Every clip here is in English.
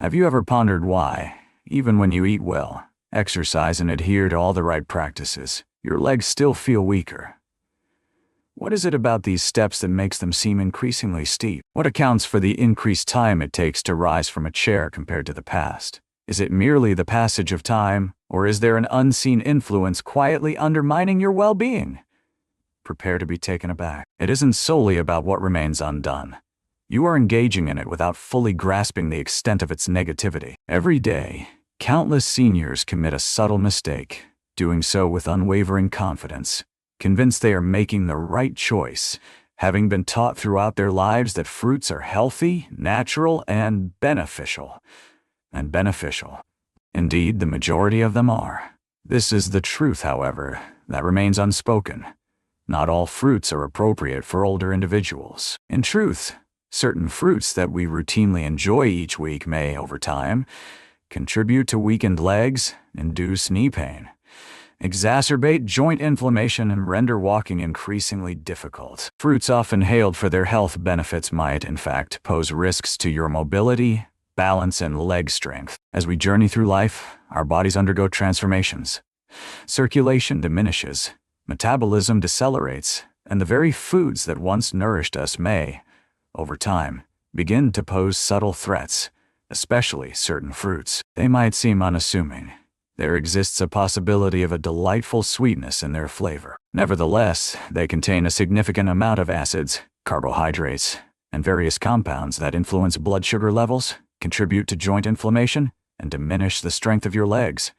Have you ever pondered why, even when you eat well, exercise and adhere to all the right practices, your legs still feel weaker? What is it about these steps that makes them seem increasingly steep? What accounts for the increased time it takes to rise from a chair compared to the past? Is it merely the passage of time, or is there an unseen influence quietly undermining your well-being? Prepare to be taken aback. It isn't solely about what remains undone. You are engaging in it without fully grasping the extent of its negativity. Every day, countless seniors commit a subtle mistake, doing so with unwavering confidence, convinced they are making the right choice, having been taught throughout their lives that fruits are healthy, natural, and beneficial. Indeed, the majority of them are. This is the truth, however, that remains unspoken. Not all fruits are appropriate for older individuals. In truth, certain fruits that we routinely enjoy each week may, over time, contribute to weakened legs, induce knee pain, exacerbate joint inflammation, and render walking increasingly difficult. Fruits often hailed for their health benefits might, in fact, pose risks to your mobility, balance, and leg strength. As we journey through life, our bodies undergo transformations. Circulation diminishes, metabolism decelerates, and the very foods that once nourished us may, over time, begin to pose subtle threats, especially certain fruits. They might seem unassuming. There exists a possibility of a delightful sweetness in their flavor. Nevertheless, they contain a significant amount of acids, carbohydrates, and various compounds that influence blood sugar levels, contribute to joint inflammation, and diminish the strength of your legs.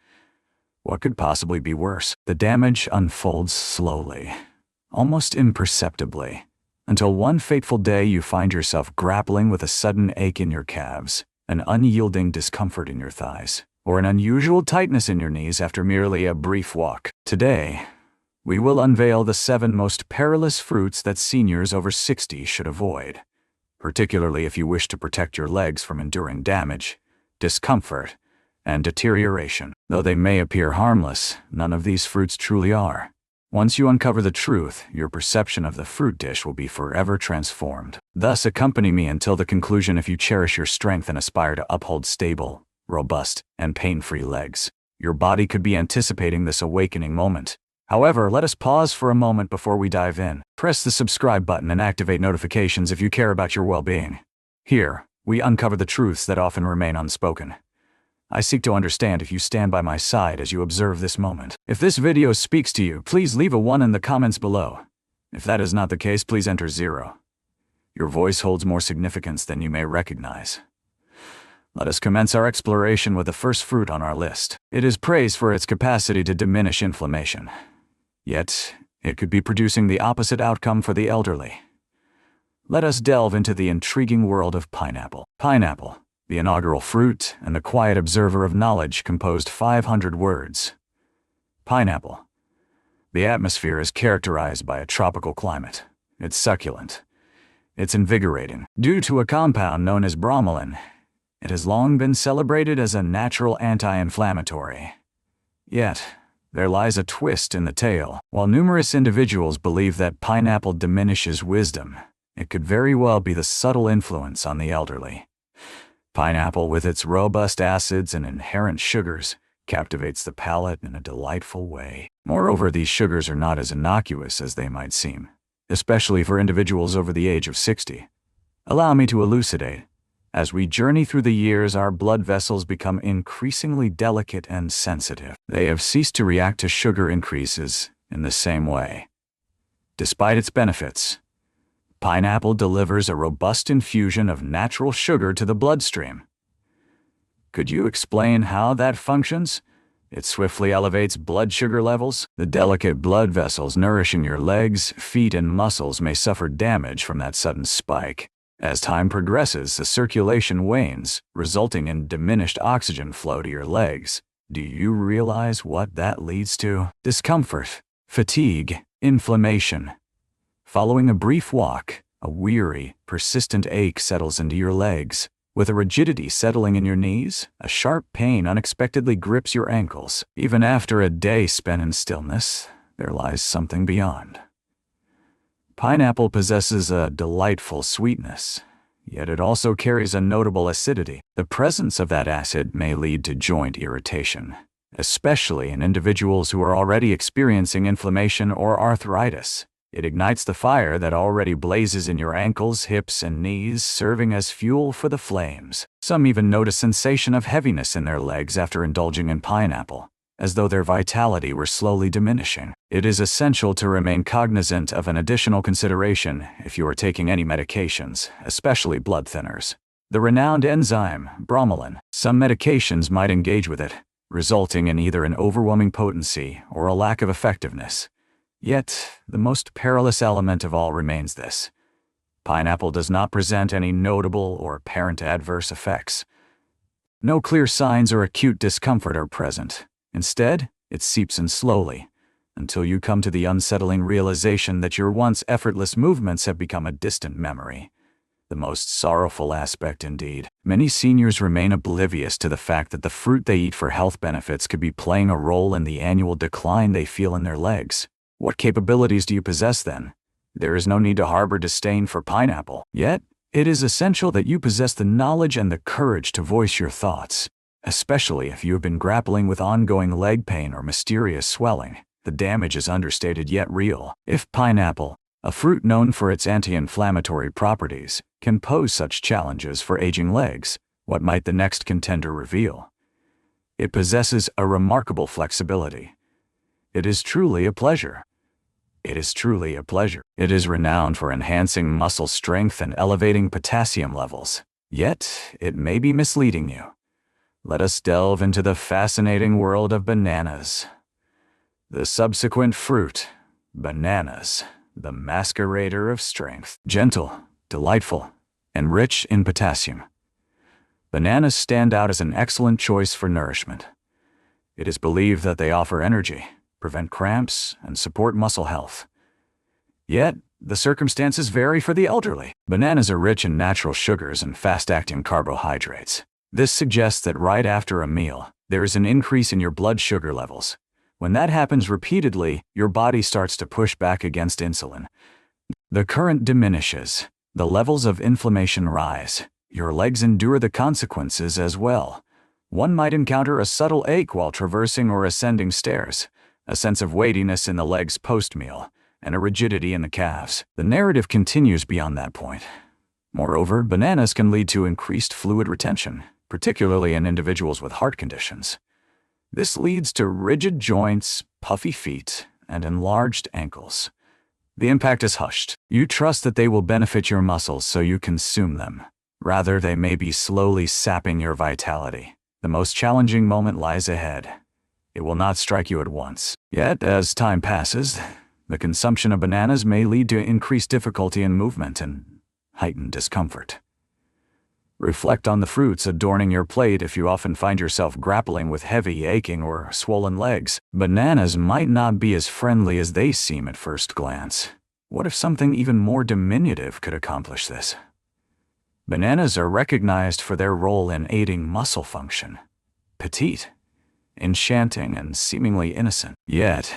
What could possibly be worse? The damage unfolds slowly, almost imperceptibly, until one fateful day you find yourself grappling with a sudden ache in your calves, an unyielding discomfort in your thighs, or an unusual tightness in your knees after merely a brief walk. Today, we will unveil the 7 most perilous fruits that seniors over 60 should avoid, particularly if you wish to protect your legs from enduring damage, discomfort, and deterioration. Though they may appear harmless, none of these fruits truly are. Once you uncover the truth, your perception of the fruit dish will be forever transformed. Thus, accompany me until the conclusion if you cherish your strength and aspire to uphold stable, robust, and pain-free legs. Your body could be anticipating this awakening moment. However, let us pause for a moment before we dive in. Press the subscribe button and activate notifications if you care about your well-being. Here, we uncover the truths that often remain unspoken. I seek to understand if you stand by my side as you observe this moment. If this video speaks to you, please leave a 1 in the comments below. If that is not the case, please enter 0. Your voice holds more significance than you may recognize. Let us commence our exploration with the first fruit on our list. It is praised for its capacity to diminish inflammation. Yet, it could be producing the opposite outcome for the elderly. Let us delve into the intriguing world of pineapple. Pineapple, the inaugural fruit and the quiet observer of knowledge, composed 500 words. Pineapple. The atmosphere is characterized by a tropical climate. It's succulent. It's invigorating. Due to a compound known as bromelain, it has long been celebrated as a natural anti-inflammatory. Yet, there lies a twist in the tale. While numerous individuals believe that pineapple diminishes wisdom, it could very well be the subtle influence on the elderly. Pineapple, with its robust acids and inherent sugars, captivates the palate in a delightful way. Moreover, these sugars are not as innocuous as they might seem, especially for individuals over the age of 60. Allow me to elucidate. As we journey through the years, our blood vessels become increasingly delicate and sensitive. They have ceased to react to sugar increases in the same way. Despite its benefits, pineapple delivers a robust infusion of natural sugar to the bloodstream. Could you explain how that functions? It swiftly elevates blood sugar levels. The delicate blood vessels nourishing your legs, feet, and muscles may suffer damage from that sudden spike. As time progresses, the circulation wanes, resulting in diminished oxygen flow to your legs. Do you realize what that leads to? Discomfort, fatigue, inflammation. Following a brief walk, a weary, persistent ache settles into your legs. With a rigidity settling in your knees, a sharp pain unexpectedly grips your ankles. Even after a day spent in stillness, there lies something beyond. Pineapple possesses a delightful sweetness, yet it also carries a notable acidity. The presence of that acid may lead to joint irritation, especially in individuals who are already experiencing inflammation or arthritis. It ignites the fire that already blazes in your ankles, hips, and knees, serving as fuel for the flames. Some even note a sensation of heaviness in their legs after indulging in pineapple, as though their vitality were slowly diminishing. It is essential to remain cognizant of an additional consideration if you are taking any medications, especially blood thinners. The renowned enzyme, bromelain. Some medications might engage with it, resulting in either an overwhelming potency or a lack of effectiveness. Yet, the most perilous element of all remains this. Pineapple does not present any notable or apparent adverse effects. No clear signs or acute discomfort are present. Instead, it seeps in slowly, until you come to the unsettling realization that your once effortless movements have become a distant memory. The most sorrowful aspect indeed. Many seniors remain oblivious to the fact that the fruit they eat for health benefits could be playing a role in the annual decline they feel in their legs. What capabilities do you possess then? There is no need to harbor disdain for pineapple. Yet, it is essential that you possess the knowledge and the courage to voice your thoughts, especially if you have been grappling with ongoing leg pain or mysterious swelling. The damage is understated yet real. If pineapple, a fruit known for its anti-inflammatory properties, can pose such challenges for aging legs, what might the next contender reveal? It possesses a remarkable flexibility. It is truly a pleasure. It is truly a pleasure. It is renowned for enhancing muscle strength and elevating potassium levels. Yet, it may be misleading you. Let us delve into the fascinating world of bananas. The subsequent fruit, bananas, the masquerader of strength. Gentle, delightful, and rich in potassium. Bananas stand out as an excellent choice for nourishment. It is believed that they offer energy, prevent cramps, and support muscle health. Yet, the circumstances vary for the elderly. Bananas are rich in natural sugars and fast-acting carbohydrates. This suggests that right after a meal, there is an increase in your blood sugar levels. When that happens repeatedly, your body starts to push back against insulin. The current diminishes. The levels of inflammation rise. Your legs endure the consequences as well. One might encounter a subtle ache while traversing or ascending stairs, a sense of weightiness in the legs post-meal, and a rigidity in the calves. The narrative continues beyond that point. Moreover, bananas can lead to increased fluid retention, particularly in individuals with heart conditions. This leads to rigid joints, puffy feet, and enlarged ankles. The impact is hushed. You trust that they will benefit your muscles, so you consume them. Rather, they may be slowly sapping your vitality. The most challenging moment lies ahead. It will not strike you at once. Yet, as time passes, the consumption of bananas may lead to increased difficulty in movement and heightened discomfort. Reflect on the fruits adorning your plate if you often find yourself grappling with heavy, aching, or swollen legs. Bananas might not be as friendly as they seem at first glance. What if something even more diminutive could accomplish this? Bananas are recognized for their role in aiding muscle function. Petite, enchanting, and seemingly innocent. Yet,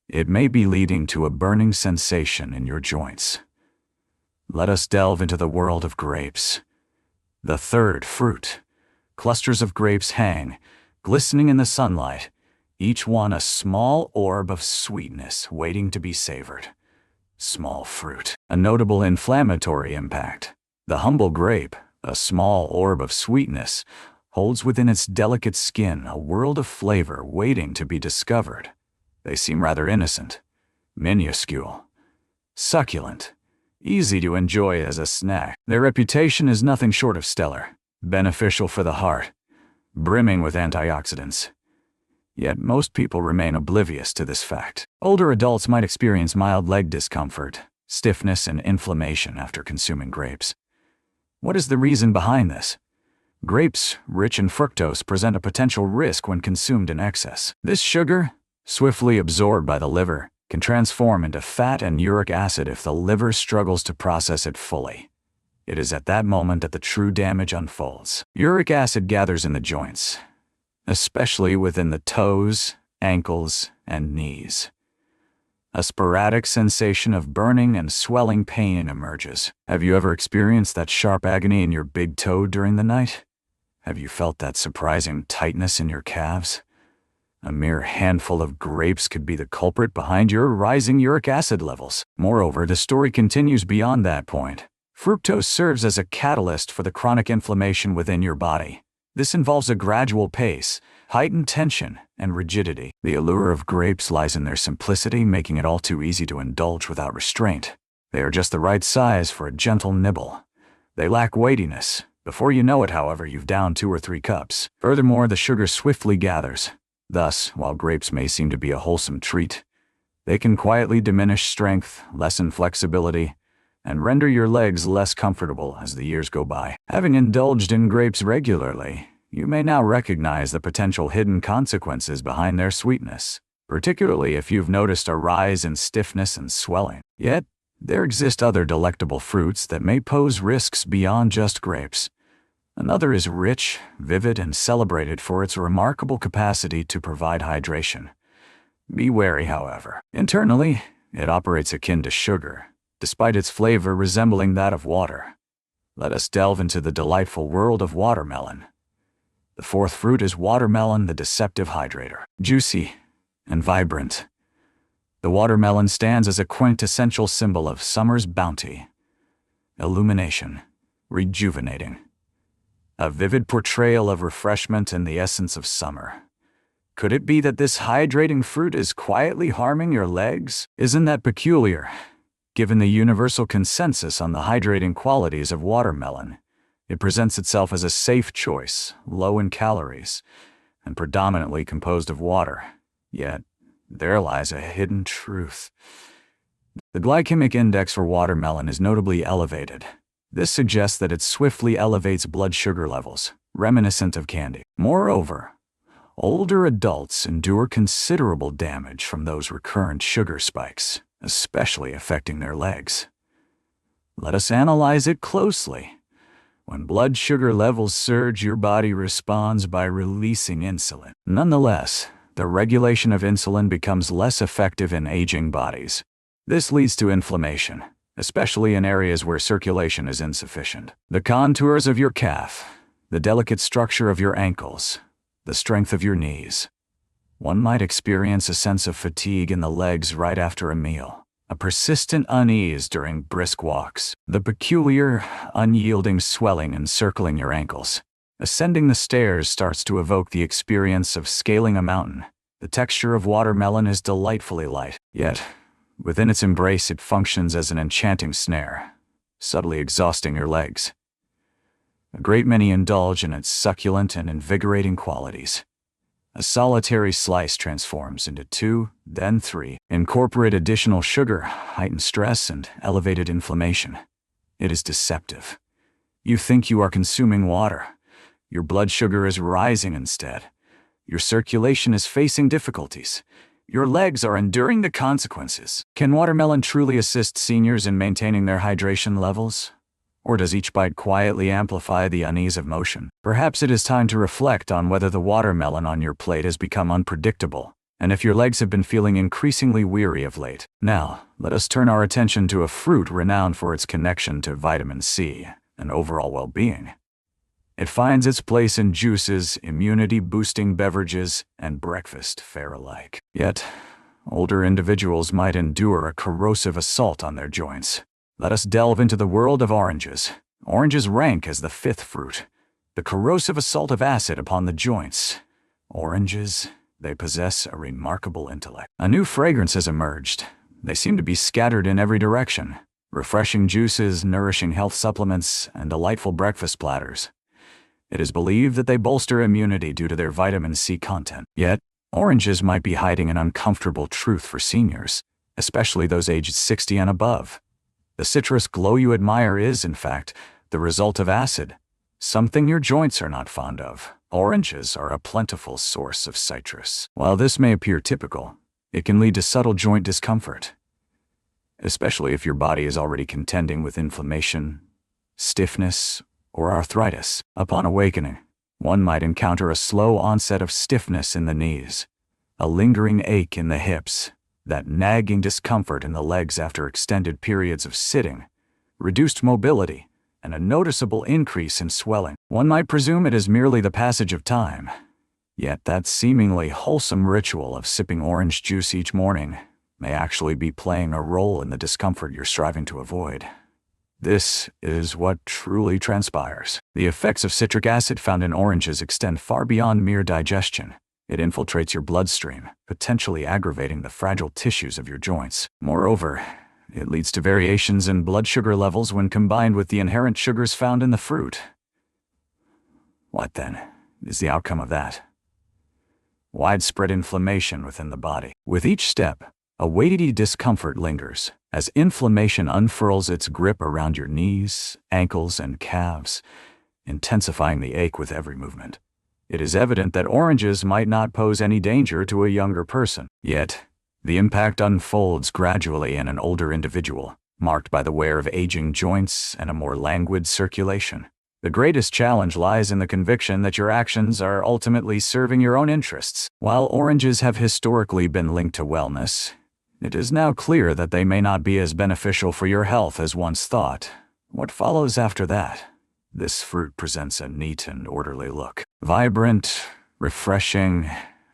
it may be leading to a burning sensation in your joints. Let us delve into the world of grapes. The third fruit. Clusters of grapes hang, glistening in the sunlight, each one a small orb of sweetness waiting to be savored. Small fruit. A notable inflammatory impact. The humble grape, a small orb of sweetness, holds within its delicate skin a world of flavor waiting to be discovered. They seem rather innocent, minuscule, succulent, easy to enjoy as a snack. Their reputation is nothing short of stellar, beneficial for the heart, brimming with antioxidants. Yet most people remain oblivious to this fact. Older adults might experience mild leg discomfort, stiffness, and inflammation after consuming grapes. What is the reason behind this? Grapes, rich in fructose, present a potential risk when consumed in excess. This sugar, swiftly absorbed by the liver, can transform into fat and uric acid if the liver struggles to process it fully. It is at that moment that the true damage unfolds. Uric acid gathers in the joints, especially within the toes, ankles, and knees. A sporadic sensation of burning and swelling pain emerges. Have you ever experienced that sharp agony in your big toe during the night? Have you felt that surprising tightness in your calves? A mere handful of grapes could be the culprit behind your rising uric acid levels. Moreover, the story continues beyond that point. Fructose serves as a catalyst for the chronic inflammation within your body. This involves a gradual pace, heightened tension, and rigidity. The allure of grapes lies in their simplicity, making it all too easy to indulge without restraint. They are just the right size for a gentle nibble. They lack weightiness. Before you know it, however, you've downed 2 or 3 cups. Furthermore, the sugar swiftly gathers. Thus, while grapes may seem to be a wholesome treat, they can quietly diminish strength, lessen flexibility, and render your legs less comfortable as the years go by. Having indulged in grapes regularly, you may now recognize the potential hidden consequences behind their sweetness, particularly if you've noticed a rise in stiffness and swelling. Yet, there exist other delectable fruits that may pose risks beyond just grapes. Another is rich, vivid, and celebrated for its remarkable capacity to provide hydration. Be wary, however. Internally, it operates akin to sugar, despite its flavor resembling that of water. Let us delve into the delightful world of watermelon. The 4th fruit is watermelon, the deceptive hydrator. Juicy and vibrant, the watermelon stands as a quintessential symbol of summer's bounty, illumination, rejuvenating. A vivid portrayal of refreshment and the essence of summer. Could it be that this hydrating fruit is quietly harming your legs? Isn't that peculiar? Given the universal consensus on the hydrating qualities of watermelon, it presents itself as a safe choice, low in calories, and predominantly composed of water. Yet, there lies a hidden truth. The glycemic index for watermelon is notably elevated. This suggests that it swiftly elevates blood sugar levels, reminiscent of candy. Moreover, older adults endure considerable damage from those recurrent sugar spikes, especially affecting their legs. Let us analyze it closely. When blood sugar levels surge, your body responds by releasing insulin. Nonetheless, the regulation of insulin becomes less effective in aging bodies. This leads to inflammation, especially in areas where circulation is insufficient. The contours of your calf, the delicate structure of your ankles, the strength of your knees. One might experience a sense of fatigue in the legs right after a meal, a persistent unease during brisk walks, the peculiar, unyielding swelling encircling your ankles. Ascending the stairs starts to evoke the experience of scaling a mountain. The texture of watermelon is delightfully light, yet, within its embrace it functions as an enchanting snare, subtly exhausting your legs. A great many indulge in its succulent and invigorating qualities. A solitary slice transforms into 2, then 3. Incorporate additional sugar, heightened stress, and elevated inflammation. It is deceptive. You think you are consuming water. Your blood sugar is rising instead. Your circulation is facing difficulties. Your legs are enduring the consequences. Can watermelon truly assist seniors in maintaining their hydration levels? Or does each bite quietly amplify the unease of motion? Perhaps it is time to reflect on whether the watermelon on your plate has become unpredictable, and if your legs have been feeling increasingly weary of late. Now, let us turn our attention to a fruit renowned for its connection to vitamin C and overall well-being. It finds its place in juices, immunity-boosting beverages, and breakfast fare alike. Yet, older individuals might endure a corrosive assault on their joints. Let us delve into the world of oranges. Oranges rank as the 5th fruit. The corrosive assault of acid upon the joints. Oranges, they possess a remarkable intellect. A new fragrance has emerged. They seem to be scattered in every direction. Refreshing juices, nourishing health supplements, and delightful breakfast platters. It is believed that they bolster immunity due to their vitamin C content. Yet, oranges might be hiding an uncomfortable truth for seniors, especially those aged 60 and above. The citrus glow you admire is, in fact, the result of acid, something your joints are not fond of. Oranges are a plentiful source of citrus. While this may appear typical, it can lead to subtle joint discomfort, especially if your body is already contending with inflammation, stiffness, or arthritis. Upon awakening, one might encounter a slow onset of stiffness in the knees, a lingering ache in the hips, that nagging discomfort in the legs after extended periods of sitting, reduced mobility, and a noticeable increase in swelling. One might presume it is merely the passage of time. Yet that seemingly wholesome ritual of sipping orange juice each morning may actually be playing a role in the discomfort you're striving to avoid. This is what truly transpires. The effects of citric acid found in oranges extend far beyond mere digestion. It infiltrates your bloodstream, potentially aggravating the fragile tissues of your joints. Moreover, it leads to variations in blood sugar levels when combined with the inherent sugars found in the fruit. What, then, is the outcome of that? Widespread inflammation within the body. With each step, a weighty discomfort lingers as inflammation unfurls its grip around your knees, ankles, and calves, intensifying the ache with every movement. It is evident that oranges might not pose any danger to a younger person. Yet, the impact unfolds gradually in an older individual, marked by the wear of aging joints and a more languid circulation. The greatest challenge lies in the conviction that your actions are ultimately serving your own interests. While oranges have historically been linked to wellness, it is now clear that they may not be as beneficial for your health as once thought. What follows after that? This fruit presents a neat and orderly look. Vibrant, refreshing,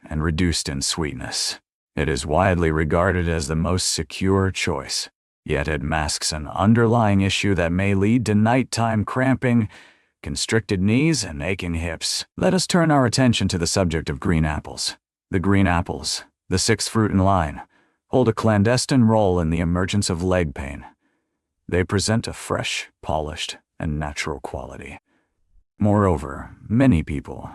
and reduced in sweetness. It is widely regarded as the most secure choice, yet it masks an underlying issue that may lead to nighttime cramping, constricted knees, and aching hips. Let us turn our attention to the subject of green apples. The green apples, the sixth fruit in line, hold a clandestine role in the emergence of leg pain. They present a fresh, polished, and natural quality. Moreover, many people,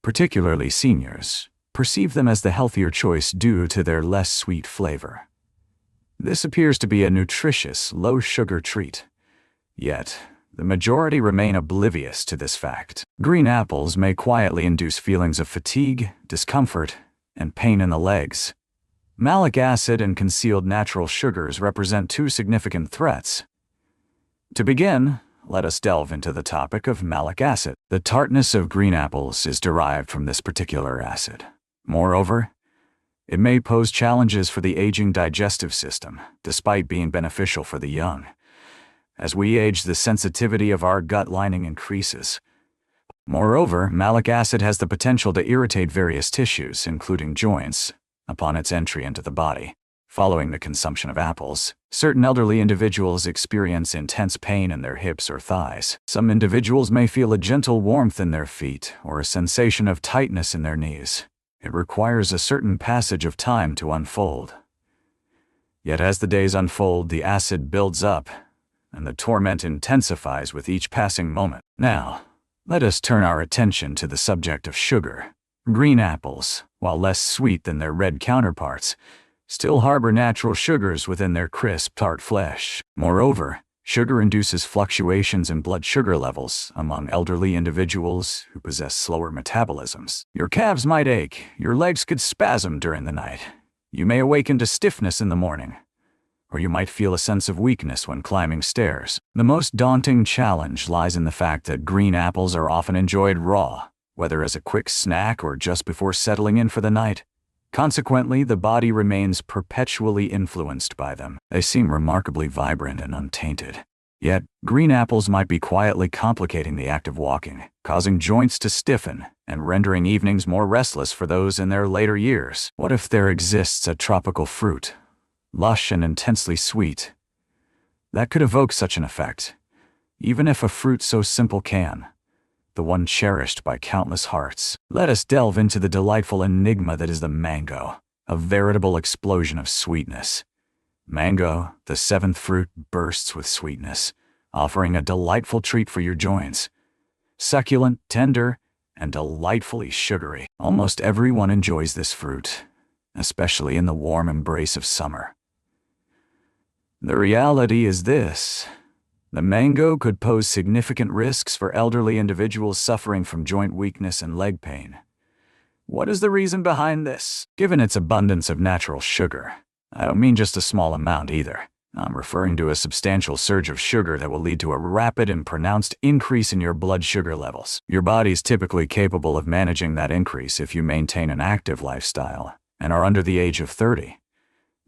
particularly seniors, perceive them as the healthier choice due to their less sweet flavor. This appears to be a nutritious, low-sugar treat. Yet, the majority remain oblivious to this fact. Green apples may quietly induce feelings of fatigue, discomfort, and pain in the legs. Malic acid and concealed natural sugars represent two significant threats. To begin, let us delve into the topic of malic acid. The tartness of green apples is derived from this particular acid. Moreover, it may pose challenges for the aging digestive system, despite being beneficial for the young. As we age, the sensitivity of our gut lining increases. Moreover, malic acid has the potential to irritate various tissues, including joints, upon its entry into the body. Following the consumption of apples, certain elderly individuals experience intense pain in their hips or thighs. Some individuals may feel a gentle warmth in their feet or a sensation of tightness in their knees. It requires a certain passage of time to unfold. Yet as the days unfold, the acid builds up, and the torment intensifies with each passing moment. Now, let us turn our attention to the subject of sugar. Green apples, while less sweet than their red counterparts, still harbor natural sugars within their crisp, tart flesh. Moreover, sugar induces fluctuations in blood sugar levels among elderly individuals who possess slower metabolisms. Your calves might ache, your legs could spasm during the night. You may awaken to stiffness in the morning, or you might feel a sense of weakness when climbing stairs. The most daunting challenge lies in the fact that green apples are often enjoyed raw, whether as a quick snack or just before settling in for the night. Consequently, the body remains perpetually influenced by them. They seem remarkably vibrant and untainted. Yet, green apples might be quietly complicating the act of walking, causing joints to stiffen and rendering evenings more restless for those in their later years. What if there exists a tropical fruit, lush and intensely sweet, that could evoke such an effect? Even if a fruit so simple can, the one cherished by countless hearts. Let us delve into the delightful enigma that is the mango, a veritable explosion of sweetness. Mango, the seventh fruit, bursts with sweetness, offering a delightful treat for your joints. Succulent, tender, and delightfully sugary. Almost everyone enjoys this fruit, especially in the warm embrace of summer. The reality is this: the mango could pose significant risks for elderly individuals suffering from joint weakness and leg pain. What is the reason behind this? Given its abundance of natural sugar, I don't mean just a small amount either. I'm referring to a substantial surge of sugar that will lead to a rapid and pronounced increase in your blood sugar levels. Your body's typically capable of managing that increase if you maintain an active lifestyle and are under the age of 30.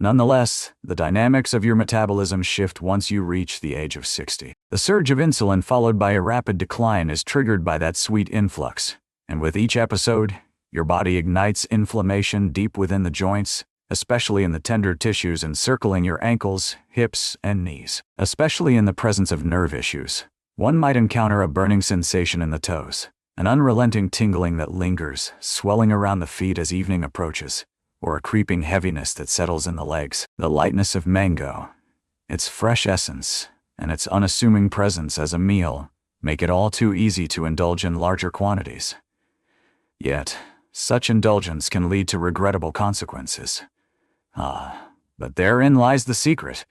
Nonetheless, the dynamics of your metabolism shift once you reach the age of 60. The surge of insulin followed by a rapid decline is triggered by that sweet influx, and with each episode, your body ignites inflammation deep within the joints, especially in the tender tissues encircling your ankles, hips, and knees. Especially in the presence of nerve issues, one might encounter a burning sensation in the toes, an unrelenting tingling that lingers, swelling around the feet as evening approaches, or a creeping heaviness that settles in the legs. The lightness of mango, its fresh essence, and its unassuming presence as a meal make it all too easy to indulge in larger quantities. Yet, such indulgence can lead to regrettable consequences. But therein lies the secret.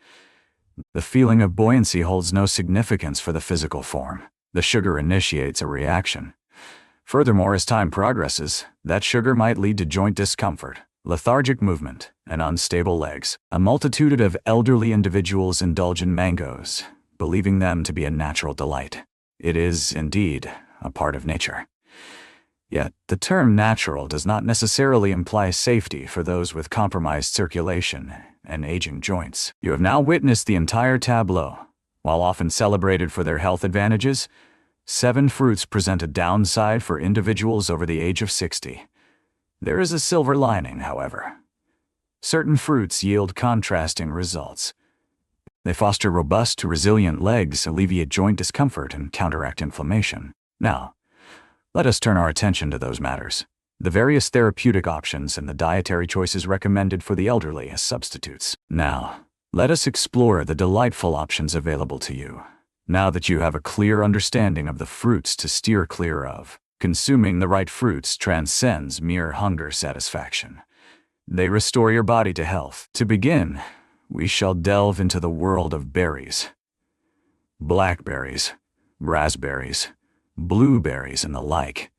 The feeling of buoyancy holds no significance for the physical form. The sugar initiates a reaction. Furthermore, as time progresses, that sugar might lead to joint discomfort, lethargic movement, and unstable legs. A multitude of elderly individuals indulge in mangoes, believing them to be a natural delight. It is, indeed, a part of nature. Yet, the term natural does not necessarily imply safety for those with compromised circulation and aging joints. You have now witnessed the entire tableau. While often celebrated for their health advantages, 7 fruits present a downside for individuals over the age of 60. There is a silver lining, however. Certain fruits yield contrasting results. They foster robust, resilient legs, alleviate joint discomfort, and counteract inflammation. Now, let us turn our attention to those matters. The various therapeutic options and the dietary choices recommended for the elderly as substitutes. Now, let us explore the delightful options available to you. Now that you have a clear understanding of the fruits to steer clear of, consuming the right fruits transcends mere hunger satisfaction. They restore your body to health. To begin, we shall delve into the world of berries. Blackberries, raspberries, blueberries, and the like.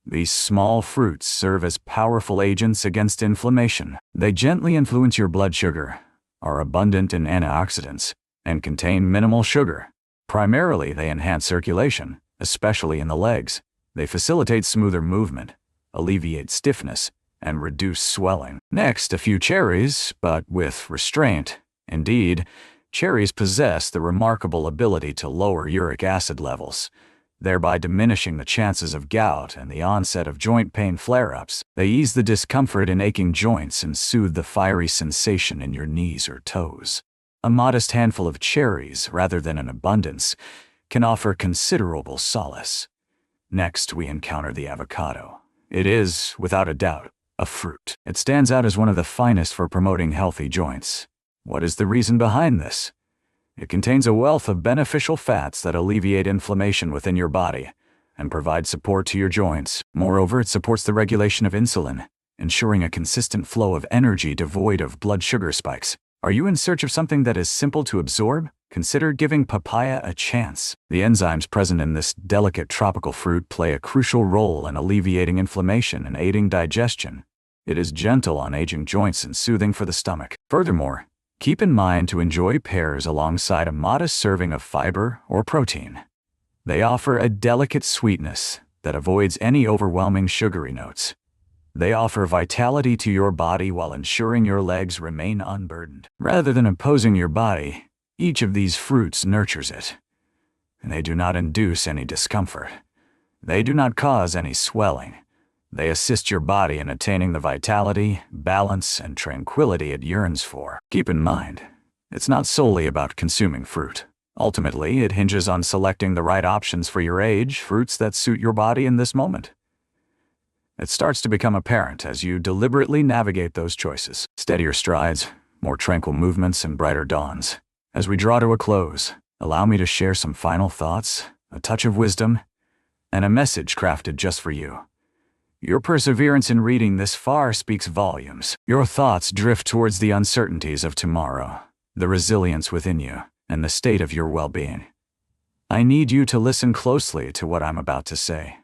These small fruits serve as powerful agents against inflammation. They gently influence your blood sugar, are abundant in antioxidants, and contain minimal sugar. Primarily, they enhance circulation, especially in the legs. They facilitate smoother movement, alleviate stiffness, and reduce swelling. Next, a few cherries, but with restraint. Indeed, cherries possess the remarkable ability to lower uric acid levels, thereby diminishing the chances of gout and the onset of joint pain flare-ups. They ease the discomfort in aching joints and soothe the fiery sensation in your knees or toes. A modest handful of cherries, rather than an abundance, can offer considerable solace. Next, we encounter the avocado. It is, without a doubt, a fruit. It stands out as one of the finest for promoting healthy joints. What is the reason behind this? It contains a wealth of beneficial fats that alleviate inflammation within your body and provide support to your joints. Moreover, it supports the regulation of insulin, ensuring a consistent flow of energy devoid of blood sugar spikes. Are you in search of something that is simple to absorb? Consider giving papaya a chance. The enzymes present in this delicate tropical fruit play a crucial role in alleviating inflammation and aiding digestion. It is gentle on aging joints and soothing for the stomach. Furthermore, keep in mind to enjoy pears alongside a modest serving of fiber or protein. They offer a delicate sweetness that avoids any overwhelming sugary notes. They offer vitality to your body while ensuring your legs remain unburdened. Rather than imposing your body, each of these fruits nurtures it. They do not induce any discomfort. They do not cause any swelling. They assist your body in attaining the vitality, balance, and tranquility it yearns for. Keep in mind, it's not solely about consuming fruit. Ultimately, it hinges on selecting the right options for your age, fruits that suit your body in this moment. It starts to become apparent as you deliberately navigate those choices. Steadier strides, more tranquil movements, and brighter dawns. As we draw to a close, allow me to share some final thoughts, a touch of wisdom, and a message crafted just for you. Your perseverance in reading this far speaks volumes. Your thoughts drift towards the uncertainties of tomorrow, the resilience within you, and the state of your well-being. I need you to listen closely to what I'm about to say.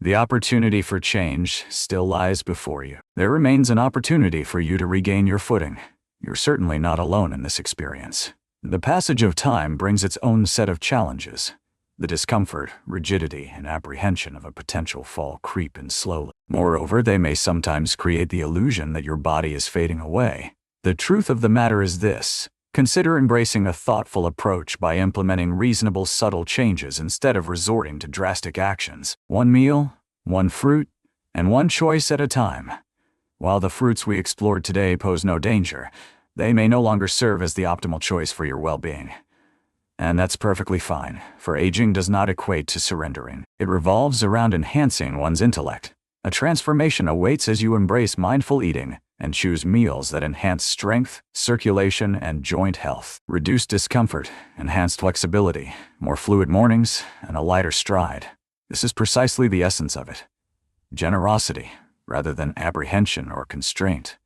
The opportunity for change still lies before you. There remains an opportunity for you to regain your footing. You're certainly not alone in this experience. The passage of time brings its own set of challenges. The discomfort, rigidity, and apprehension of a potential fall creep in slowly. Moreover, they may sometimes create the illusion that your body is fading away. The truth of the matter is this: consider embracing a thoughtful approach by implementing reasonable, subtle changes instead of resorting to drastic actions. One meal, one fruit, and one choice at a time. While the fruits we explored today pose no danger, they may no longer serve as the optimal choice for your well-being. And that's perfectly fine, for aging does not equate to surrendering. It revolves around enhancing one's intellect. A transformation awaits as you embrace mindful eating and choose meals that enhance strength, circulation, and joint health. Reduce discomfort, enhanced flexibility, more fluid mornings, and a lighter stride. This is precisely the essence of it. Generosity, rather than apprehension or constraint.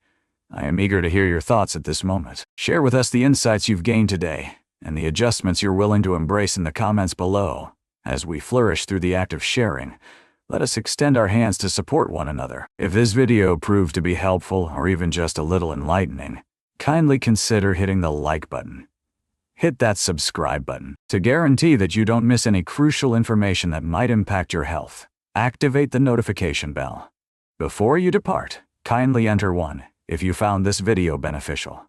I am eager to hear your thoughts at this moment. Share with us the insights you've gained today and the adjustments you're willing to embrace in the comments below. As we flourish through the act of sharing, let us extend our hands to support one another. If this video proved to be helpful or even just a little enlightening, kindly consider hitting the like button. Hit that subscribe button to guarantee that you don't miss any crucial information that might impact your health. Activate the notification bell. Before you depart, kindly enter 1 if you found this video beneficial.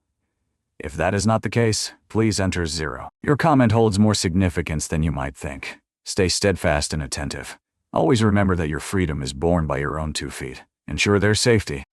If that is not the case, please enter 0. Your comment holds more significance than you might think. Stay steadfast and attentive. Always remember that your freedom is born by your own 2 feet. Ensure their safety.